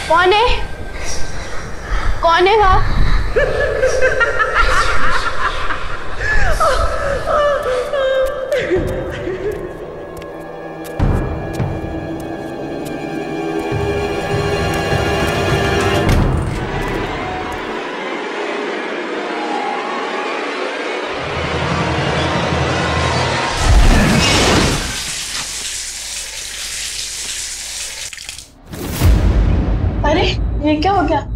कौन है? कौन है वहाँ? अरे ये क्या हो गया?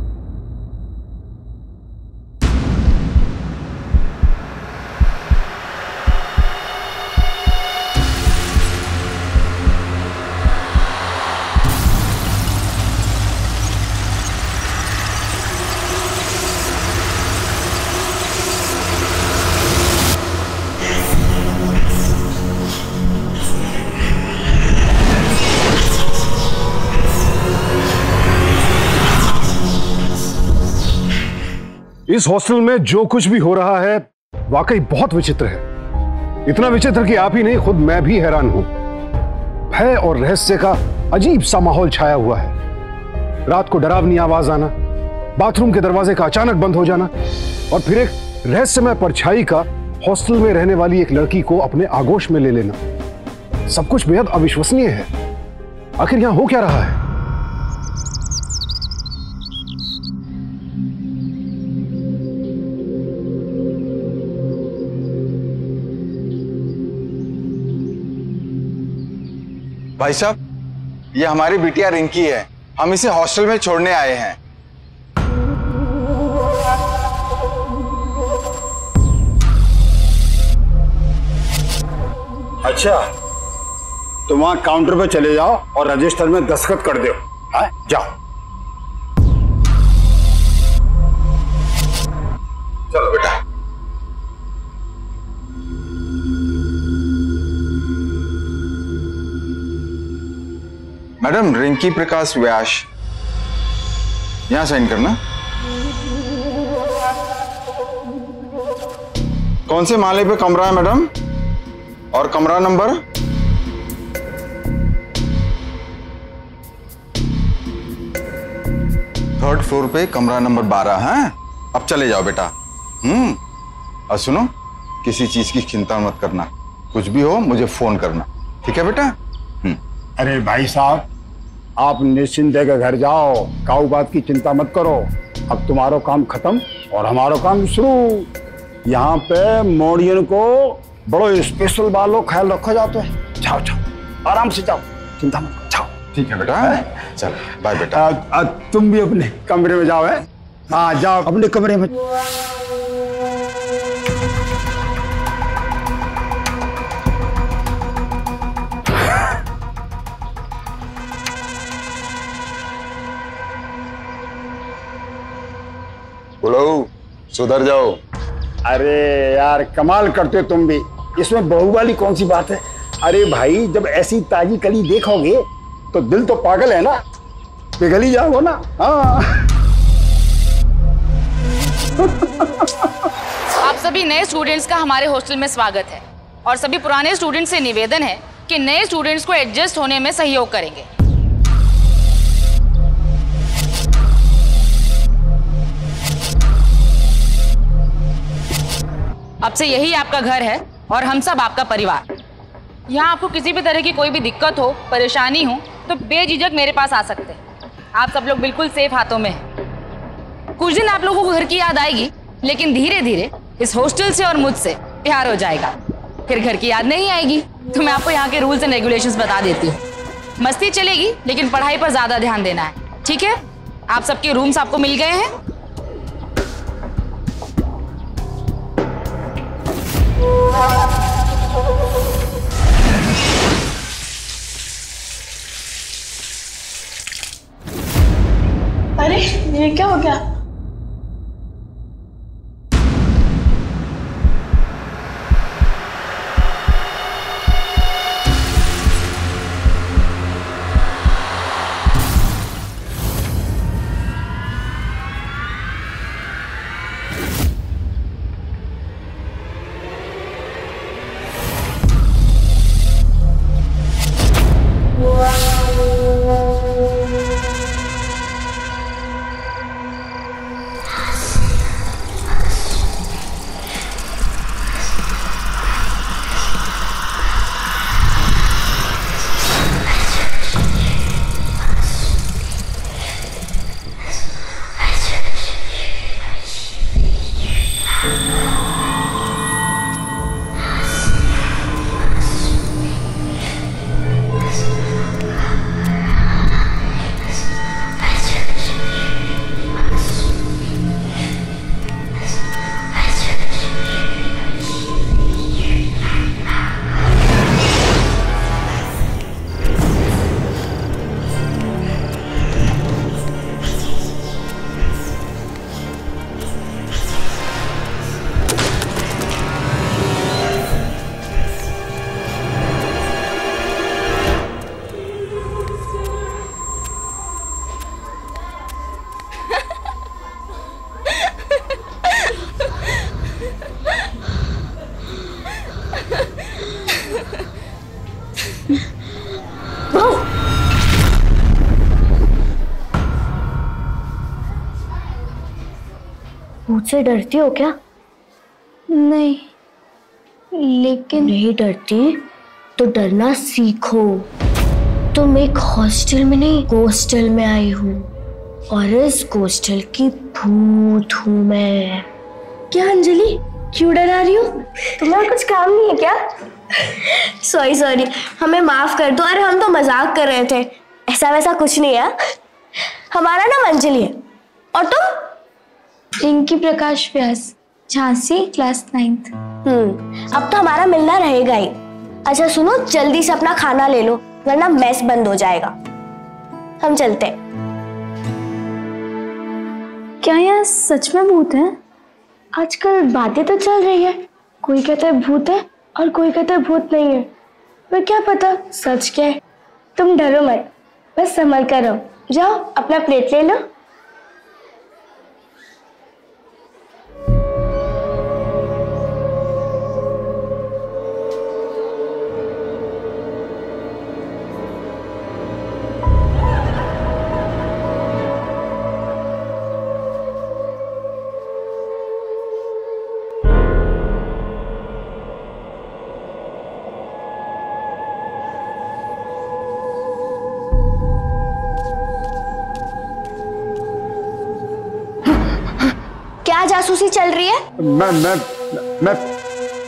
इस हॉस्टल में जो कुछ भी हो रहा है वाकई बहुत विचित्र है। इतना विचित्र कि आप ही नहीं, खुद मैं भी हैरान हूं। भय और रहस्य का अजीब सा माहौल छाया हुआ है। रात को डरावनी आवाज आना, बाथरूम के दरवाजे का अचानक बंद हो जाना, और फिर एक रहस्यमय परछाई का हॉस्टल में रहने वाली एक लड़की को अपने आगोश में ले लेना। सब कुछ बेहद अविश्वसनीय है। आखिर यहां हो क्या रहा है? भाई साहब, ये हमारी बिटिया रिंकी है। हम इसे हॉस्टल में छोड़ने आए हैं। अच्छा, तो वहां काउंटर पे चले जाओ और रजिस्टर में दस्तखत कर दो। हाँ, जाओ। चलो बेटा। मैडम, रिंकी प्रकाश व्यास, यहां साइन करना। कौन से माले पे कमरा है मैडम? और कमरा नंबर? थर्ड फ्लोर पे कमरा नंबर 12 है। अब चले जाओ बेटा। और सुनो, किसी चीज की चिंता मत करना। कुछ भी हो मुझे फोन करना, ठीक है बेटा? अरे भाई साहब, आप निश्चिंत है घर जाओ, काऊ बात की चिंता मत करो। अब तुम्हारा काम खत्म और हमारा काम शुरू। यहाँ पे मोड़ियन को बड़ो स्पेशल वालों ख्याल रखा जाता है। जाओ जाओ, आराम से जाओ, चिंता मत करो, जाओ। ठीक है बेटा, चल बाय बेटा। तुम भी अपने कमरे में जाओ। है, हाँ जाओ अपने कमरे में। बोलो, सुधर जाओ। अरे यार, कमाल करते हो तुम भी। इसमें बहू वाली कौन सी बात है? अरे भाई, जब ऐसी ताजी कली देखोगे तो दिल तो पागल है ना, पिघल ही जाओगे ना। हाँ। आप सभी नए स्टूडेंट्स का हमारे हॉस्टल में स्वागत है और सभी पुराने स्टूडेंट्स से निवेदन है कि नए स्टूडेंट्स को एडजस्ट होने में सहयोग करेंगे। अब से यही आपका घर है और हम सब आपका परिवार। यहाँ आपको किसी भी तरह की कोई भी दिक्कत हो, परेशानी हो तो बेझिझक मेरे पास आ सकते हैं। आप सब लोग बिल्कुल सेफ हाथों में हैं। कुछ दिन आप लोगों को घर की याद आएगी, लेकिन धीरे धीरे इस हॉस्टल से और मुझसे प्यार हो जाएगा। फिर घर की याद नहीं आएगी। तो मैं आपको यहाँ के रूल्स एंड रेगुलेशंस बता देती हूँ। मस्ती चलेगी, लेकिन पढ़ाई पर ज़्यादा ध्यान देना है, ठीक है? आप सबके रूम्स आपको मिल गए हैं। अरे ये क्या हो गया? भूत से डरती हो क्या? नहीं, लेकिन नहीं डरती तो डरना सीखो। तुम एक हॉस्टल में नहीं, हॉस्टल में आई हूँ और इस हॉस्टल की भूत हूँ मैं। क्या अंजलि, क्यों डरा रही हो? तुम्हारा कुछ काम नहीं है क्या? सॉरी, हमें माफ कर दो। अरे हम तो मजाक कर रहे थे, ऐसा वैसा कुछ नहीं है। हमारा नाम अंजलि है। और तुम? रिंकी प्रकाश व्यास, झांसी, क्लास 9th। अब तो हमारा मिलना रहेगा ही। अच्छा सुनो, जल्दी से अपना खाना ले लो वरना मेस बंद हो जाएगा। हम चलते हैं। क्या यहाँ सच में भूत है? आजकल बातें तो चल रही है, कोई कहता है भूत है और कोई कहता है भूत नहीं है। पर क्या पता सच क्या है। तुम डरो मत, बस संभल कर रहो। जाओ अपना प्लेट ले लो। क्या जासूसी चल रही है? मैं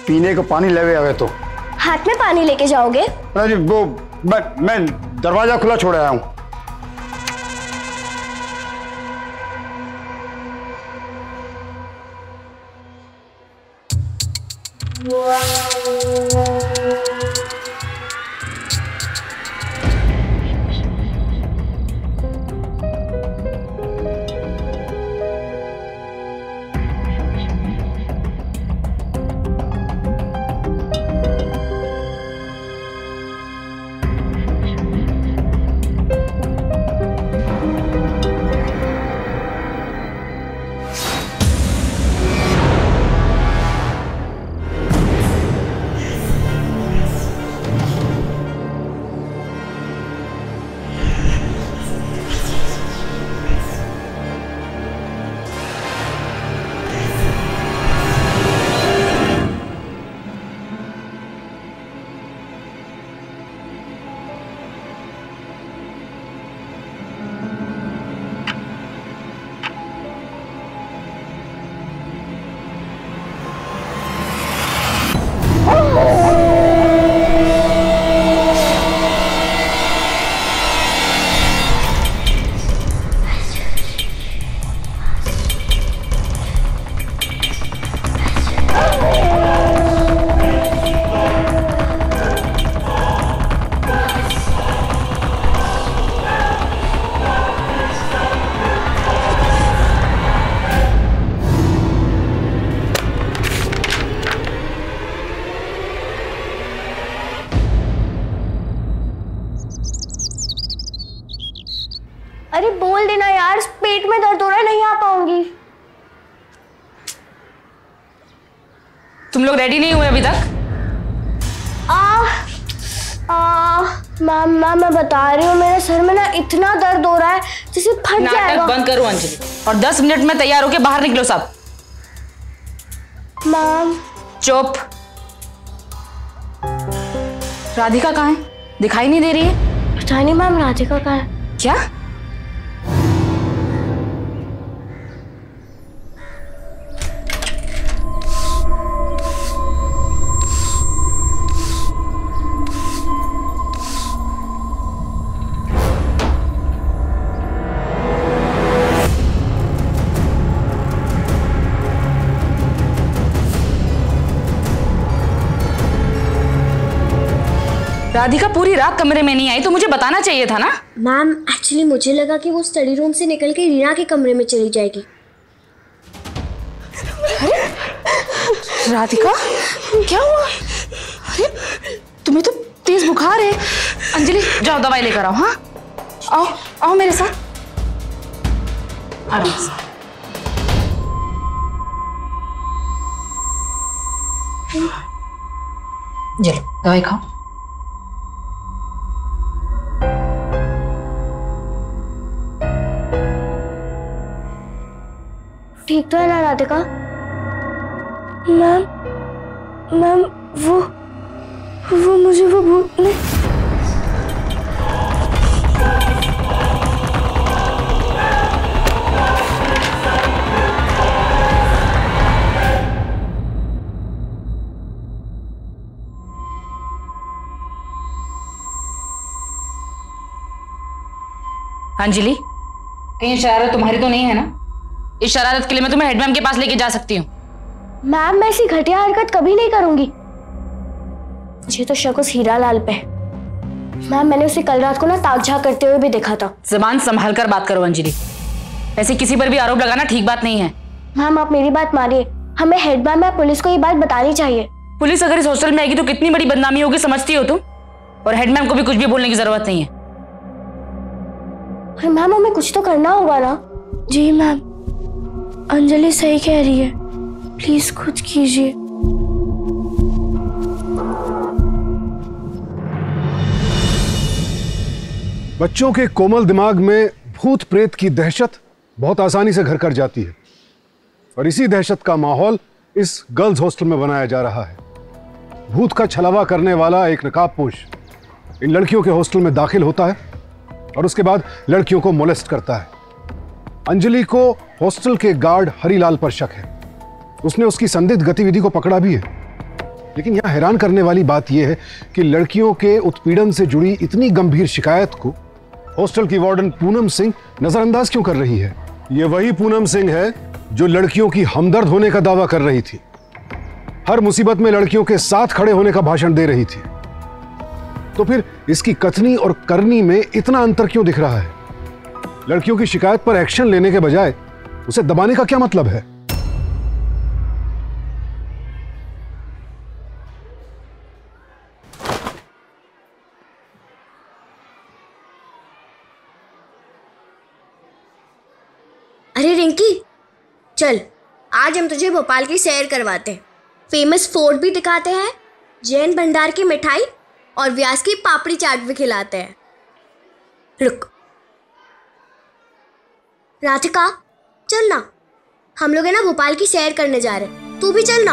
पीने को पानी ले आवे तो। हाथ में पानी लेके जाओगे? अरे वो मैं दरवाजा खुला छोड़ आया हूँ। अरे बोल देना यार, पेट में दर्द हो रहा है, नहीं आ पाऊंगी। तुम लोग रेडी नहीं हुए अभी तक? मैम मैं बता रही हूँ, मेरे सर में ना इतना दर्द हो रहा है जैसे फट जाएगा। नाटक बंद करो अंजलि और 10 मिनट में तैयार होके बाहर निकलो सब। मैम। चुप। राधिका कहाँ है? दिखाई नहीं दे रही है। पता नहीं मैम, राधिका कहाँ है? क्या? राधिका पूरी रात कमरे में नहीं आई तो मुझे बताना चाहिए था ना। मैम एक्चुअली मुझे लगा कि वो स्टडी रूम से निकल के रीना के कमरे में चली जाएगी। राधिका क्या हुआ? अरे तुम्हें तो तेज बुखार है। अंजलि जाओ दवाई लेकर आओ। हाँ आओ आओ मेरे साथ, आराम से। चलो दवाई खाओ। ठीक तो है ना राधिका? मैम मैम वो मुझे वो भूत ने अंजलि, कहीं शरारत तुम्हारी तो नहीं है ना? इस शरारत के लिए मैं तुम्हें हेडमैम के पास लेके जा सकती हूँ। मैम मैं ऐसी घटिया हरकत कभी नहीं करूंगी। मुझे तो शक उस हीरालाल पे। मैम मैंने उसे कल रात को ना ताक झाक करते हुए भी देखा था। जुबान संभाल कर बात करो अंजलि, ऐसे किसी पर भी आरोप लगाना ठीक बात नहीं है। मैम आप मेरी बात मानिए, हमें हेडमैम या पुलिस को ये बात बतानी चाहिए। पुलिस अगर इस हॉस्टल में आएगी तो कितनी बड़ी बदनामी होगी समझती हो तुम? और हेडमैम को भी कुछ भी बोलने की जरूरत नहीं है। मैम हमें कुछ तो करना होगा ना? जी मैम, अंजलि सही कह रही है, प्लीज कुछ कीजिए। बच्चों के कोमल दिमाग में भूत प्रेत की दहशत बहुत आसानी से घर कर जाती है और इसी दहशत का माहौल इस गर्ल्स हॉस्टल में बनाया जा रहा है। भूत का छलावा करने वाला एक नकाबपोश इन लड़कियों के हॉस्टल में दाखिल होता है और उसके बाद लड़कियों को मोलेस्ट करता है। अंजलि को हॉस्टल के गार्ड हरीलाल पर शक है। उसने उसकी संदिग्ध गतिविधि को पकड़ा भी है। लेकिन यहां हैरान करने वाली बात यह है कि लड़कियों के उत्पीड़न से जुड़ी इतनी गंभीर शिकायत को हॉस्टल की वार्डन पूनम सिंह नजरअंदाज क्यों कर रही है? यह वही पूनम सिंह है जो लड़कियों की हमदर्द होने का दावा कर रही थी, हर मुसीबत में लड़कियों के साथ खड़े होने का भाषण दे रही थी। तो फिर इसकी कथनी और करनी में इतना अंतर क्यों दिख रहा है? लड़कियों की शिकायत पर एक्शन लेने के बजाय उसे दबाने का क्या मतलब है? अरे रिंकी चल, आज हम तुझे भोपाल की सैर करवाते हैं। फेमस फोर्ट भी दिखाते हैं, जैन भंडार की मिठाई और व्यास की पापड़ी चाट भी खिलाते हैं। रुक राधिका, चल ना, हम लोग है ना भोपाल की सैर करने जा रहे हैं, तू भी चल ना।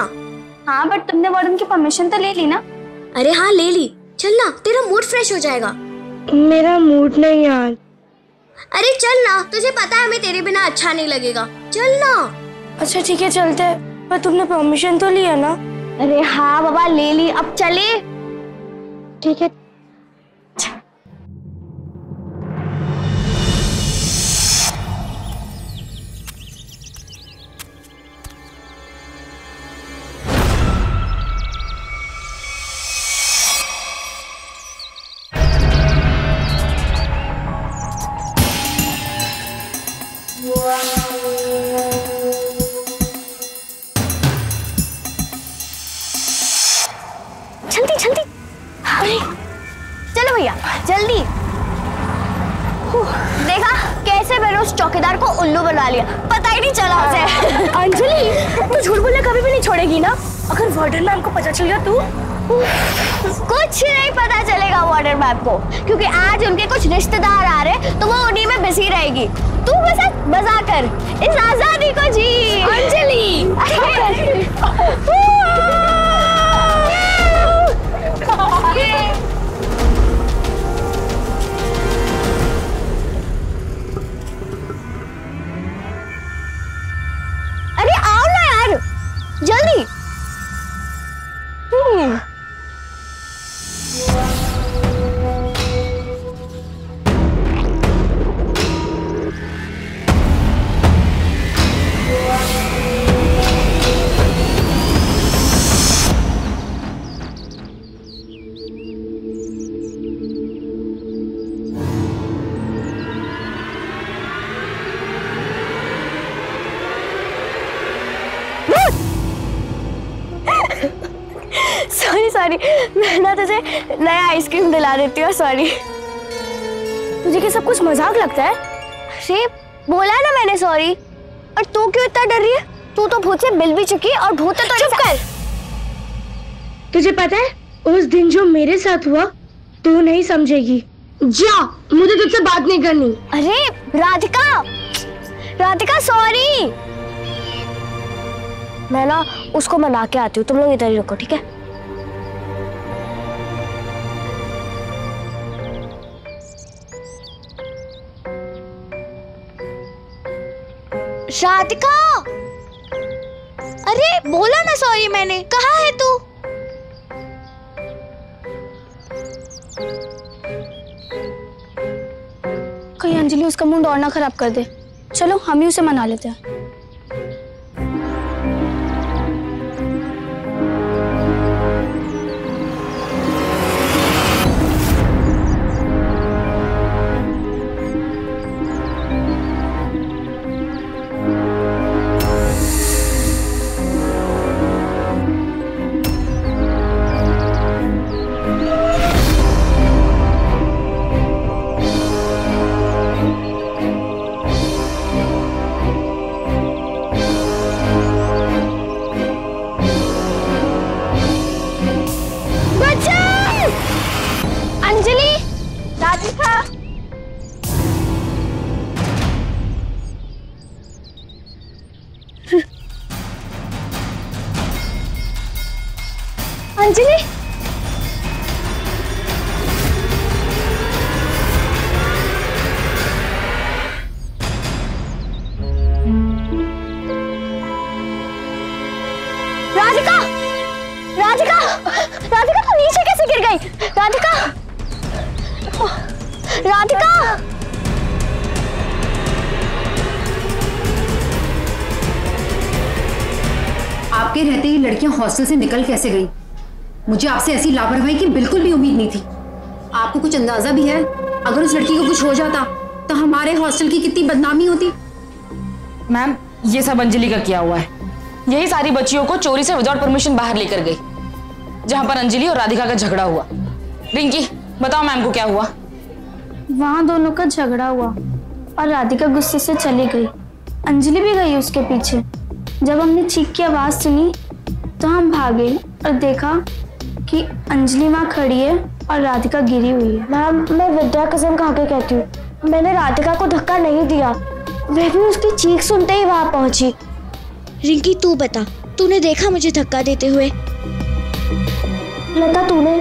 हाँ बट तुमने वार्डन की परमिशन तो ले ली ना? अरे हाँ ले ली, चल ना, तेरा मूड फ्रेश हो जाएगा। मेरा मूड नहीं यार। अरे चल ना, तुझे पता है हमें तेरे बिना अच्छा नहीं लगेगा, चल ना। अच्छा ठीक है चलते हैं, पर तुमने परमिशन तो लिया ना? अरे हाँ बाबा ले ली, अब चले। ठीक है। जल्दी जल्दी, अरे चलो भैया जल्दी। देखा कैसे मैंने उस चौकीदार को उल्लू बना लिया, पता ही नहीं चला उसे। अंजलि तू झूठ बोलना कभी भी नहीं छोड़ेगी ना? अगर वार्डन मैम को पता चल गया तो? कुछ नहीं पता चलेगा वार्डन मैम को, क्योंकि आज उनके कुछ रिश्तेदार आ रहे तो वो उन्हीं में बिजी रहेगी। तू बस मजा कर, इस आजादी को जी। अंजलि अरे आओ ना यार जल्दी। सॉरी, मैं ना तुझे नया आइसक्रीम दिला देती हूँ। सॉरी। तुझे क्या सब कुछ मजाक लगता है? अरे बोला ना मैंने सॉरी। और तू क्यों इतना डर रही है? तू तो भूत से मिल भी चुकी है और भूत तो चुप कर। तुझे पता है उस दिन जो मेरे साथ हुआ तू नहीं समझेगी। जा, मुझे तुझसे बात नहीं करनी। अरे राधिका, राधिका सॉरी। मैं ना उसको मना के आती हूँ, तुम लोग इधर ही रुको, ठीक है? राधिका, अरे बोला ना सॉरी मैंने, कहाँ है तू? कहीं अंजलि उसका मूड और ना खराब कर दे। चलो हम ही उसे मना लेते हैं। अंजलि, राधिका, राधिका, राधिका तू नीचे कैसे गिर गई? राधिका, राधिका, आपके रहते ही लड़कियां हॉस्टल से निकल कैसे गई? मुझे आपसे ऐसी लापरवाही की बिल्कुल भी उम्मीद नहीं थी। आपको कुछ अंदाजा भी है अगर उस लड़की को कुछ हो जाता तो हमारे हॉस्टल की कितनी बदनामी होती? मैम, ये सब अंजलि का किया हुआ है। यही सारी बच्चियों को चोरी से विदाउट परमिशन बाहर लेकर गई, जहां पर अंजलि और राधिका का झगड़ा हुआ। रिंकी, बताओ मैम को क्या हुआ? वहां दोनों का झगड़ा हुआ और राधिका गुस्से से चली गई। अंजलि भी गई उसके पीछे। जब हमने चीख की आवाज सुनी तो हम भागे और देखा कि अंजलि वहां खड़ी है और राधिका गिरी हुई है। मैम, मैं विद्या कसम खा के कहती हूँ, मैंने राधिका को धक्का नहीं दिया। मैं भी उसकी चीख सुनते ही वहां पहुंची। रिंकी तू बता, तूने देखा मुझे धक्का देते हुए? लता तूने?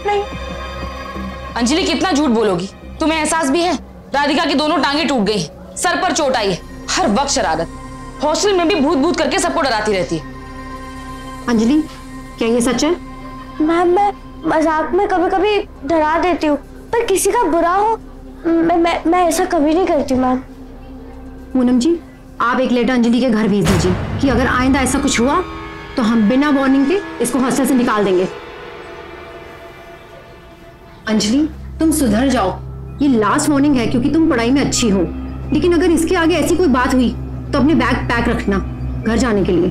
नहीं। अंजलि कितना झूठ बोलोगी? तुम्हें एहसास भी है राधिका की दोनों टांगें टूट गई, सर पर चोट आई है, हर वक्त शरारत, हॉस्टल में भी भूत भूत करके सबको डराती रहती है। अंजलि, क्या ये सच है? मैम, मैं मजाक में कभी कभी डरा देती हूँ, पर किसी का बुरा हो मैं ऐसा कभी नहीं करती मैम। पूनम जी, आप एक लेटर अंजलि के घर भेज दीजिए कि अगर आइंदा ऐसा कुछ हुआ तो हम बिना वार्निंग के इसको हॉस्टल से निकाल देंगे। अंजलि, तुम सुधर जाओ, ये लास्ट वार्निंग है क्योंकि तुम पढ़ाई में अच्छी हो, लेकिन अगर इसके आगे ऐसी कोई बात हुई तो अपने बैग पैक रखना घर जाने के लिए।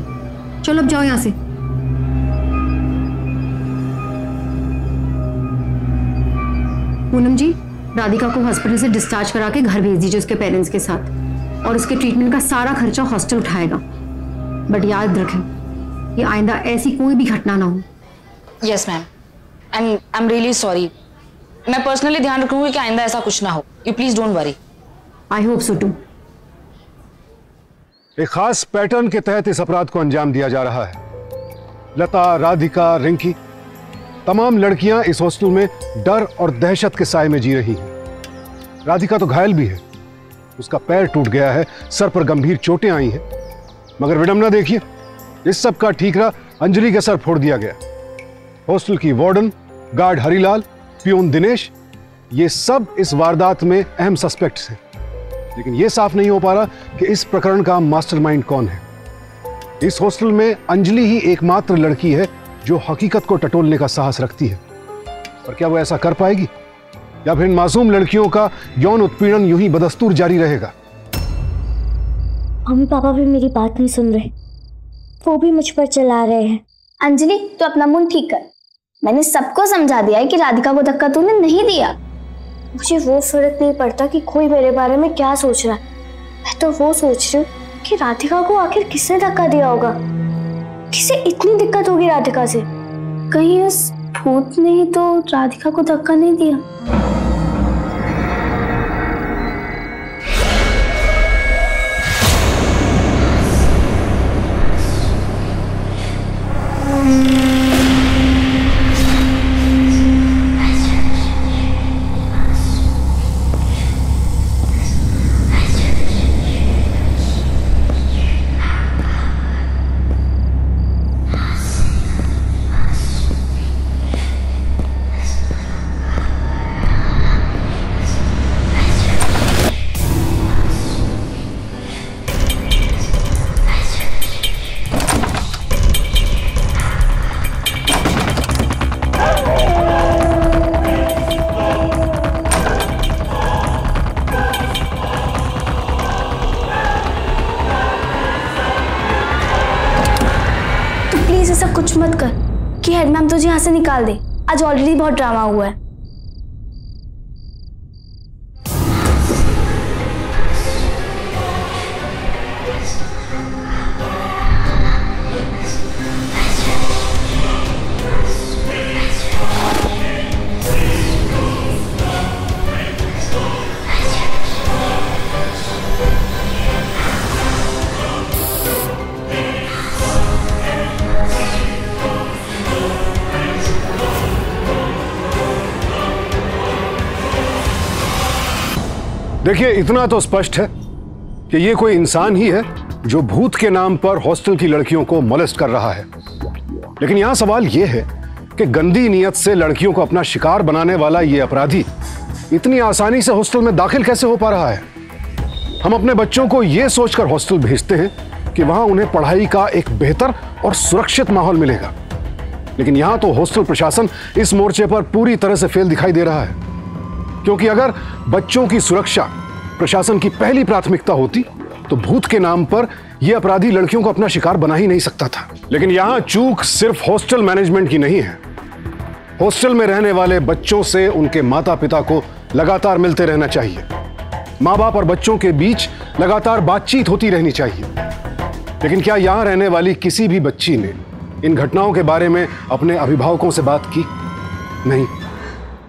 चलो अब जाओ यहाँ से। पूनम जी, राधिका को हॉस्पिटल से डिस्चार्ज करा के घर भेज दीजिए उसके पेरेंट्स के साथ, और उसके ट्रीटमेंट का सारा खर्चा हॉस्टल उठाएगा। बट याद रखें कि आइंदा ऐसी कोई भी घटना ना हो। Yes ma'am, and I am really sorry. मैं पर्सनली ध्यान रखूंगी कि आइंदा ऐसा कुछ ना हो। You please don't worry. I hope so too. एक खास पैटर्न के तहत इस अपराध को अंजाम दिया जा रहा है। लता, राधिका, रिंकी, तमाम लड़कियां इस हॉस्टल में डर और दहशत के साए में जी रही हैं। राधिका तो घायल भी है, उसका पैर टूट गया है, सर पर गंभीर चोटें आई हैं। मगर विडंबना देखिए, इस सब का ठीकरा अंजलि के सर फोड़ दिया गया। हॉस्टल की warden, guard Harilal, peon Dinesh, ये सब इस वारदात में अहम सस्पेक्ट्स हैं। लेकिन यह साफ नहीं हो पा रहा कि इस प्रकरण का मास्टरमाइंड कौन है। इस हॉस्टल में अंजलि ही एकमात्र लड़की है जो हकीकत को टटोलने का साहस रखती है। पर क्या वो ऐसा कर पाएगी, या फिर इन मासूम लड़कियों का यौन उत्पीड़न यूं ही बदस्तूर जारी रहेगा? मम्मी पापा भी मेरी बात नहीं सुन रहे, वो भी मुझ पर चला रहे हैं। अंजलि, तू अपना मुंह ठीक कर। मैंने सबको समझा दिया है कि राधिका को धक्का तूने नहीं दिया। मुझे वो फर्क नहीं पड़ता कि कोई मेरे बारे में क्या सोच रहा है। मैं तो वो सोच रही हूँ कि राधिका को आखिर किसने धक्का दिया होगा। किसे इतनी दिक्कत होगी राधिका से? कहीं उस भूत ने ही तो राधिका को धक्का नहीं दिया। कुछ मत कर कि हेड मैम तुझे यहाँ से निकाल दे। आज ऑलरेडी बहुत ड्रामा हुआ है। देखिए, इतना तो स्पष्ट है कि ये कोई इंसान ही है जो भूत के नाम पर हॉस्टल की लड़कियों को मोलेस्ट कर रहा है। लेकिन यहां सवाल यह है कि गंदी नीयत से लड़कियों को अपना शिकार बनाने वाला ये अपराधी इतनी आसानी से हॉस्टल में दाखिल कैसे हो पा रहा है। हम अपने बच्चों को यह सोचकर हॉस्टल भेजते हैं कि वहां उन्हें पढ़ाई का एक बेहतर और सुरक्षित माहौल मिलेगा, लेकिन यहां तो हॉस्टल प्रशासन इस मोर्चे पर पूरी तरह से फेल दिखाई दे रहा है। क्योंकि अगर बच्चों की सुरक्षा प्रशासन की पहली प्राथमिकता होती तो भूत के नाम पर यह अपराधी लड़कियों को अपना शिकार बना ही नहीं सकता था। लेकिन यहां चूक सिर्फ हॉस्टल मैनेजमेंट की नहीं है। हॉस्टल में रहने वाले बच्चों से उनके माता पिता को लगातार मिलते रहना चाहिए। माँ बाप और बच्चों के बीच लगातार बातचीत होती रहनी चाहिए। लेकिन क्या यहां रहने वाली किसी भी बच्ची ने इन घटनाओं के बारे में अपने अभिभावकों से बात की? नहीं।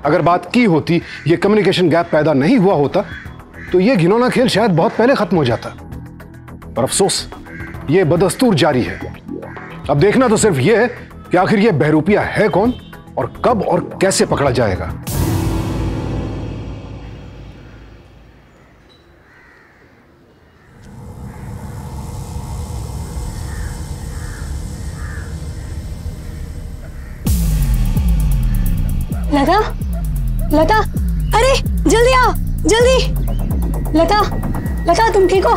अगर बात की होती, ये कम्युनिकेशन गैप पैदा नहीं हुआ होता, तो ये घिनौना खेल शायद बहुत पहले खत्म हो जाता। पर अफसोस, ये बदस्तूर जारी है। अब देखना तो सिर्फ ये है कि आखिर ये बहरूपिया है कौन और कब और कैसे पकड़ा जाएगा। लता, लता, अरे जल्दी आओ, जल्दी। लता, लता तुम ठीक हो?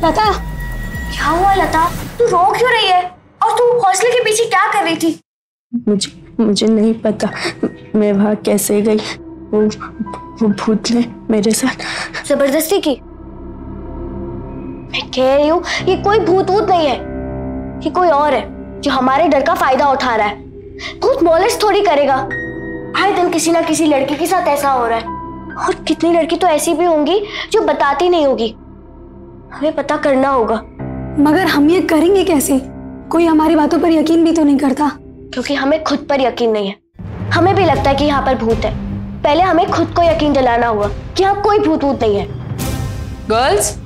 लता, क्या हुआ लता? तू रो क्यों रही है? और तू हॉस्टल के पीछे क्या कर रही थी? मुझे नहीं पता मैं वहां कैसे गई। वो भूत ने मेरे साथ जबरदस्ती की। मैं कह रही हूँ ये कोई भूत वूत नहीं है, ये कोई और है जो हमारे डर का फायदा उठा रहा है। भूत मोलेस्ट थोड़ी करेगा। हर दिन किसी ना किसी लड़की के साथ ऐसा हो रहा है, और कितनी लड़की तो ऐसी भी होंगी जो बताती नहीं होगी। हमें पता करना होगा। मगर हम ये करेंगे कैसे? कोई हमारी बातों पर यकीन भी तो नहीं करता। क्योंकि हमें खुद पर यकीन नहीं है। हमें भी लगता है कि यहाँ पर भूत है। पहले हमें खुद को यकीन दिलाना होगा कि यहाँ कोई भूत वूत नहीं है। गर्ल्स,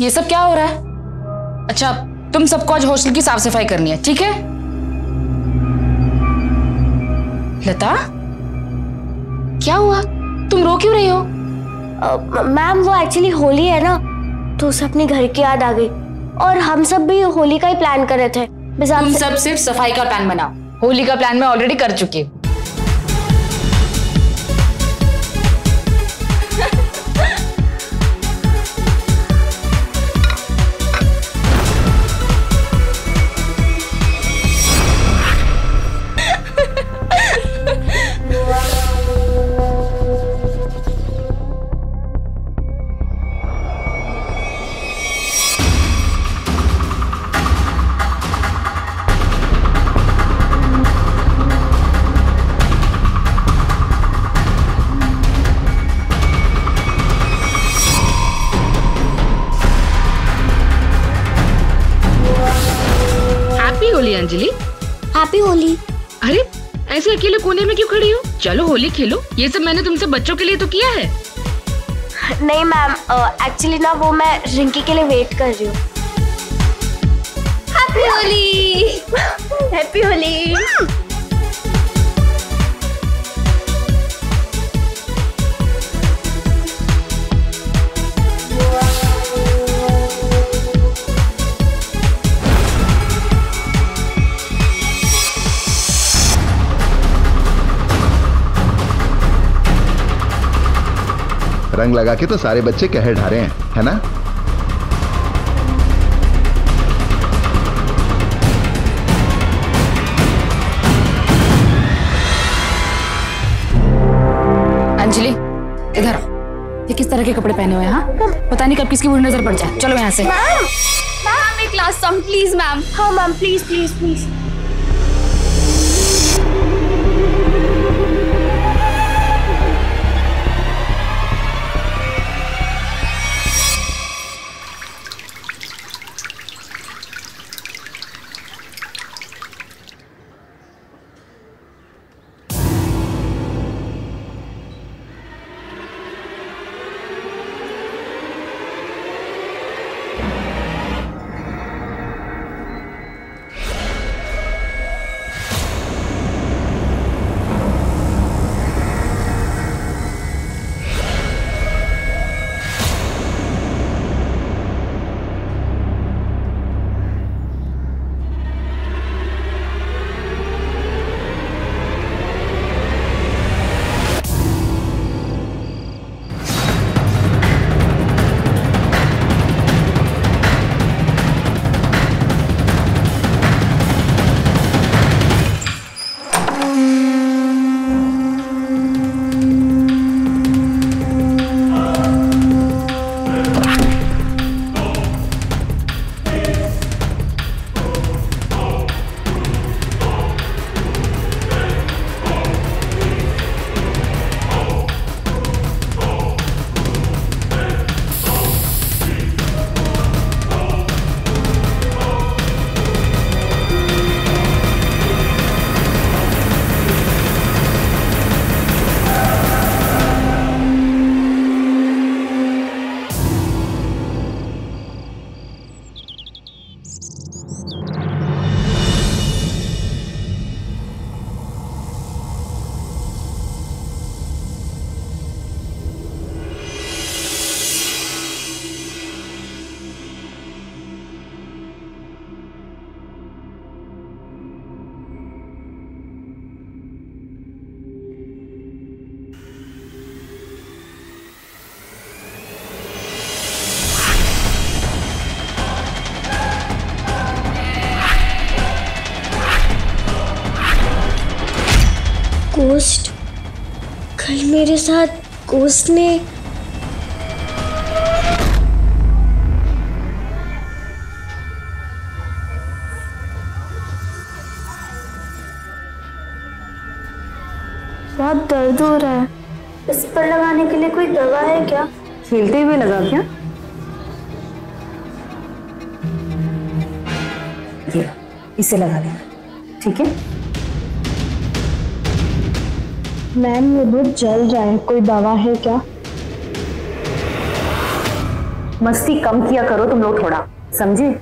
ये सब क्या हो रहा है? अच्छा, तुम सबको आज हॉस्टल की साफ सफाई करनी है, ठीक है? लता, क्या हुआ? तुम रो क्यों रही हो? मैम, वो एक्चुअली होली है ना, तो उसे अपने घर की याद आ गई, और हम सब भी होली का ही प्लान कर रहे थे। तुम सब सिर्फ सफाई का प्लान बनाओ, होली का प्लान मैं ऑलरेडी कर चुकी हूँ। अंजलि, हैप्पी होली। अरे ऐसे अकेले कोने में क्यों खड़ी हो? चलो होली खेलो। ये सब मैंने तुमसे बच्चों के लिए तो किया है। नहीं मैम, एक्चुअली ना वो मैं रिंकी के लिए वेट कर रही हूँ। हैप्पी होली। हैप्पी होली। रंग लगा के तो सारे बच्चे कहर ढा रहे हैं, है ना? अंजलि, इधर आओ। ये किस तरह के कपड़े पहने हुए हैं? हाँ, पता नहीं कब किसकी बुरी नजर पड़ जाए। चलो यहाँ से। Ma'am, have a class song please ma'am. हाँ ma'am, please please please. Ghost, कल मेरे साथ गोस्ट ने बहुत दर्द हो रहा है। इस पर लगाने के लिए कोई दवा है क्या? खेलते हुए लगा क्या? ये इसे लगा लेना, ठीक है? मैम ये बहुत जल रहा है, कोई दवा है क्या? मस्ती कम किया करो तुम लोग थोड़ा, समझे?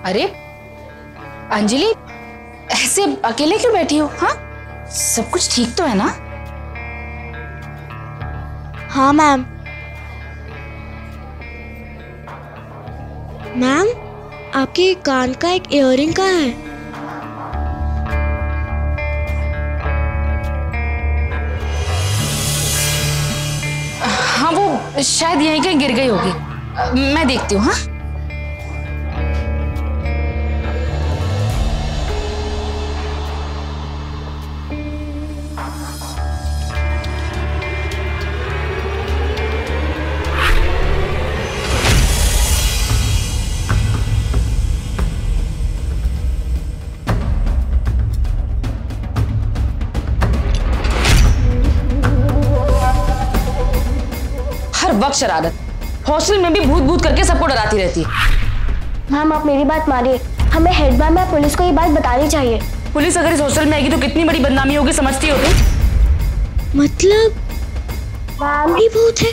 अरे अंजलि, ऐसे अकेले क्यों बैठी हो? हाँ, सब कुछ ठीक तो है ना? हाँ मैम। मैम, आपके कान का एक इयररिंग कहाँ है? हाँ, वो शायद यहीं कहीं गिर गई होगी। मैं देखती हूँ। हाँ, वक्त शरारत। हॉस्टल में भी भूत भूत करके सबको डराती रहती है। मैम आप मेरी बात मानिए, हमें हेड मैम या पुलिस को ये बात बतानी चाहिए। पुलिस अगर इस हॉस्टल में आएगी तो कितनी बड़ी बदनामी होगी, समझती हो तुम? मतलब मैम ही भूत है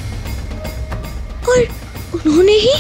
और उन्होंने ही?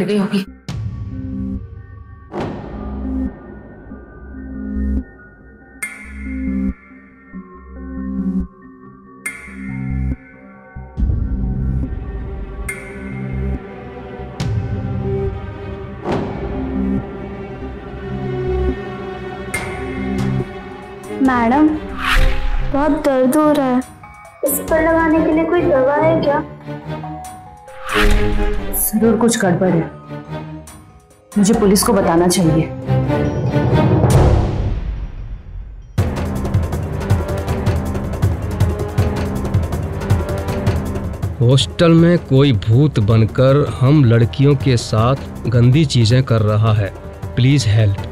गिर गई होगी। मैडम, बहुत दर्द हो रहा है, इस पर लगाने के लिए कोई दवा है क्या? जरूर कुछ गड़बड़ है, मुझे पुलिस को बताना चाहिए। हॉस्टल में कोई भूत बनकर हम लड़कियों के साथ गंदी चीजें कर रहा है, प्लीज हेल्प।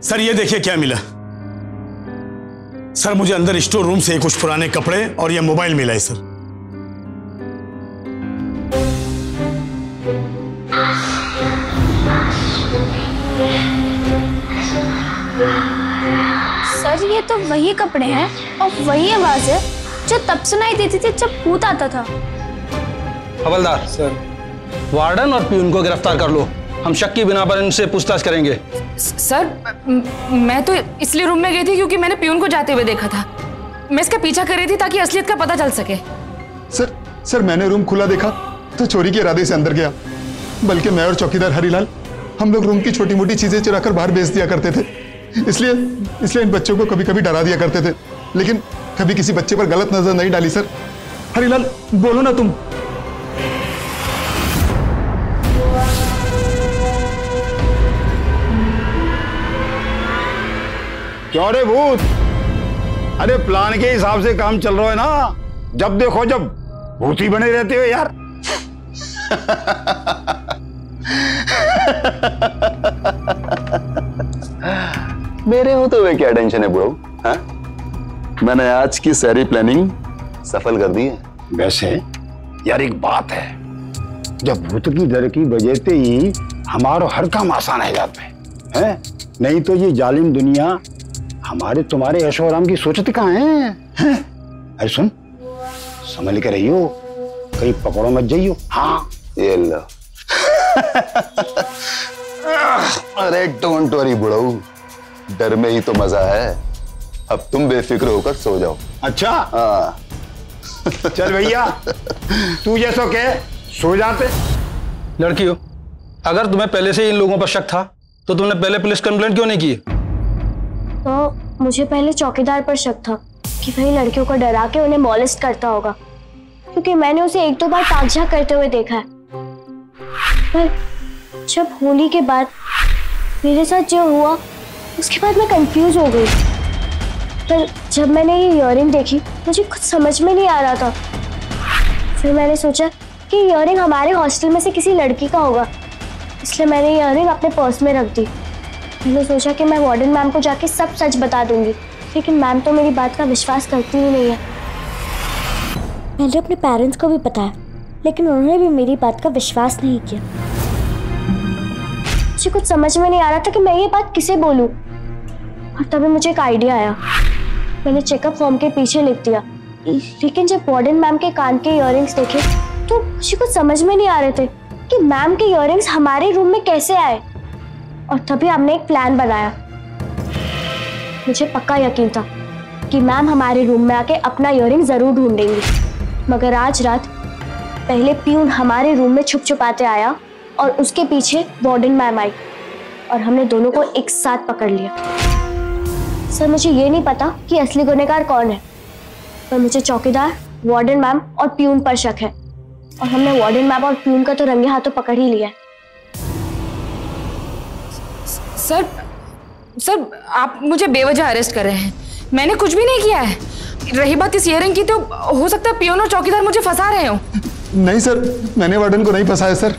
सर ये देखिए क्या मिला। सर मुझे अंदर स्टोर रूम से कुछ पुराने कपड़े और ये मोबाइल मिला है सर। सर ये तो वही कपड़े हैं और वही आवाज है जो तब सुनाई देती थी जब भूत आता था। हवलदार सर, वार्डन और प्यून को गिरफ्तार कर लो, हम शक की बिना पर इनसे पूछताछ करेंगे। सर मैं तो इसलिए रूम में गई थी क्योंकि मैंने प्यून को जाते हुए देखा था। मैं इसका पीछा कर रही थी ताकि असलियत का पता चल सके। सर मैंने रूम खुला देखा तो चोरी के इरादे से अंदर गया, बल्कि मैं और चौकीदार हरीलाल हम लोग रूम की छोटी मोटी चीजें चुराकर बाहर बेच दिया करते थे। इसलिए इन बच्चों को कभी कभी डरा दिया करते थे, लेकिन कभी किसी बच्चे पर गलत नजर नहीं डाली। सर हरीलाल बोलो ना तुम। क्यों रे भूत? अरे प्लान के हिसाब से काम चल रहा है ना, जब देखो जब भूत ही बने रहते हो यार। मेरे हो तो वे क्या टेंशन है ब्रो? हाँ? मैंने आज की सारी प्लानिंग सफल कर दी है। वैसे यार एक बात है, जब भूत की डर की बजेते ही हमारा हर काम आसान है जाता है? नहीं तो ये जालिम दुनिया हमारे तुम्हारे ऐशो आराम की सोचती कहाँ है? अरे सुन, संभल के रहियो, कहीं पकड़ो मत जाइयो। हाँ ये लो। अरे डोंट वरी बुढ़ऊ, डर में ही तो मजा है। अब तुम बेफिक्र होकर सो जाओ। अच्छा हाँ। चल भैया, तू जैसो कह सो जाते। लड़कियों, अगर तुम्हें पहले से इन लोगों पर शक था तो तुमने पहले पुलिस कंप्लेंट क्यों नहीं की? तो मुझे पहले चौकीदार पर शक था कि वही लड़कियों को डरा के उन्हें मॉलेस्ट करता होगा, क्योंकि मैंने उसे एक दो बार ताक-झाक करते हुए देखा है। पर जब होली के बाद मेरे साथ जो हुआ उसके बाद मैं कंफ्यूज हो गई। पर जब मैंने ये ईयरिंग देखी मुझे कुछ समझ में नहीं आ रहा था। फिर मैंने सोचा कि ईयरिंग हमारे हॉस्टल में से किसी लड़की का होगा, इसलिए मैंने ईयरिंग अपने पर्स में रख दी। मैंने सोचा कि मैं वार्डन मैम को जाके सब सच बता दूंगी, लेकिन मैम तो मेरी बात का विश्वास करती ही नहीं है। मैंने अपने पेरेंट्स को भी बताया, लेकिन उन्होंने भी मेरी बात का विश्वास नहीं किया। मुझे कुछ समझ में नहीं आ रहा था कि मैं ये बात किसे बोलूं, और तभी मुझे एक आइडिया आया। मैंने चेकअप फॉर्म के पीछे लिख दिया, लेकिन जब वार्डन मैम के कान के ईयरिंग्स देखे तो मुझे कुछ समझ में नहीं आ रहे थे कि मैम के ईयरिंग्स हमारे रूम में कैसे आए। और तभी हमने एक प्लान बनाया। मुझे पक्का यकीन था कि मैम हमारे रूम में आके अपना ईयरिंग जरूर ढूंढेंगी, मगर आज रात पहले प्यून हमारे रूम में छुप छुपाते आया और उसके पीछे वार्डन मैम आई और हमने दोनों को एक साथ पकड़ लिया। सर मुझे ये नहीं पता कि असली गुनहगार कौन है, पर मुझे चौकीदार, वार्डन मैम और प्यून पर शक है और हमने वार्डन मैम और प्यून का तो रंगे हाथों पकड़ ही लिया है। सर आप मुझे बेवजह अरेस्ट कर रहे हैं। मैंने कुछ भी नहीं किया है। रही बात इस ईयरिंग की, तो हो सकता है पियोन और चौकीदार मुझे फंसा रहे हो। नहीं सर, मैंने वार्डन को नहीं फंसाया सर।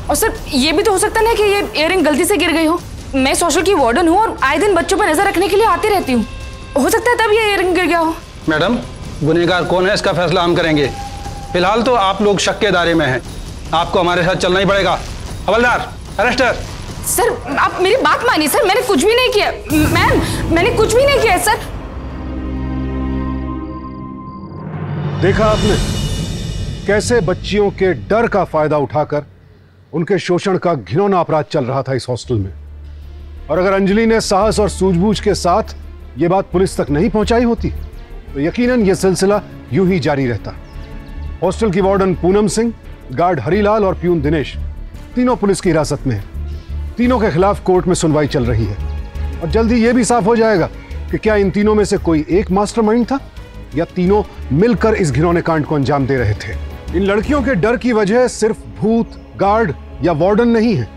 और सर ये भी तो हो सकता है ना कि ये ईयरिंग गलती से गिर गई हो। मैं सोशल की वार्डन हूँ और आए दिन बच्चों पर नजर रखने के लिए आती रहती हूँ। हो सकता है तब ये ईयरिंग गिर गया हो। मैडम, गुनहगार कौन है इसका फैसला हम करेंगे। फिलहाल तो आप लोग शक के दायरे में हैं। आपको हमारे साथ चलना ही पड़ेगा। हवलदार, अरेस्टर। सर आप मेरी बात मानिए सर, मैंने कुछ भी नहीं किया। मैम, मैंने कुछ भी नहीं किया सर। देखा आपने कैसे बच्चियों के डर का फायदा उठाकर उनके शोषण का घिनौना अपराध चल रहा था इस हॉस्टल में। और अगर अंजलि ने साहस और सूझबूझ के साथ ये बात पुलिस तक नहीं पहुंचाई होती तो यकीनन यह सिलसिला यूं ही जारी रहता। हॉस्टल की वार्डन पूनम सिंह, गार्ड हरीलाल और प्यून दिनेश तीनों पुलिस की हिरासत में हैं। तीनों के खिलाफ कोर्ट में सुनवाई चल रही है और जल्दी यह भी साफ हो जाएगा कि क्या इन तीनों में से कोई एक मास्टरमाइंड था या तीनों मिलकर इस घिनौने कांड को अंजाम दे रहे थे। इन लड़कियों के डर की वजह सिर्फ भूत, गार्ड या वार्डन नहीं है,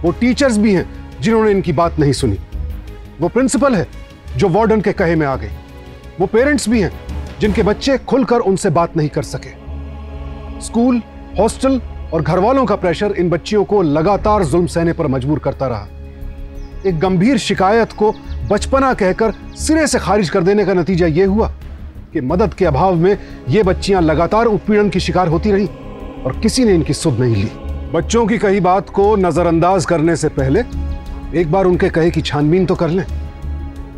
वो टीचर्स भी हैं जिन्होंने इनकी बात नहीं सुनी। वो प्रिंसिपल है जो वार्डन के कहे में आ गई। वो पेरेंट्स भी हैं जिनके बच्चे खुलकर उनसे बात नहीं कर सके। स्कूल, हॉस्टल और घर वालों का प्रेशर इन बच्चियों को लगातार जुल्म सहने पर मजबूर करता रहा। एक गंभीर शिकायत को बचपना कहकर सिरे से खारिज कर देने का नतीजा यह हुआ कि मदद के अभाव में ये बच्चियां लगातार उत्पीड़न की शिकार होती रही और किसी ने इनकी सुध नहीं ली। बच्चों की कही बात को नजरअंदाज करने से पहले एक बार उनके कहे की छानबीन तो कर लें,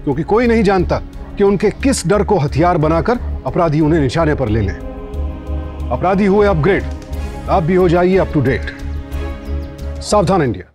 क्योंकि कोई नहीं जानता कि उनके किस डर को हथियार बनाकर अपराधी उन्हें निशाने पर ले लें। अपराधी हुए अपग्रेड, आप भी हो जाइए अप टू डेट। सावधान इंडिया।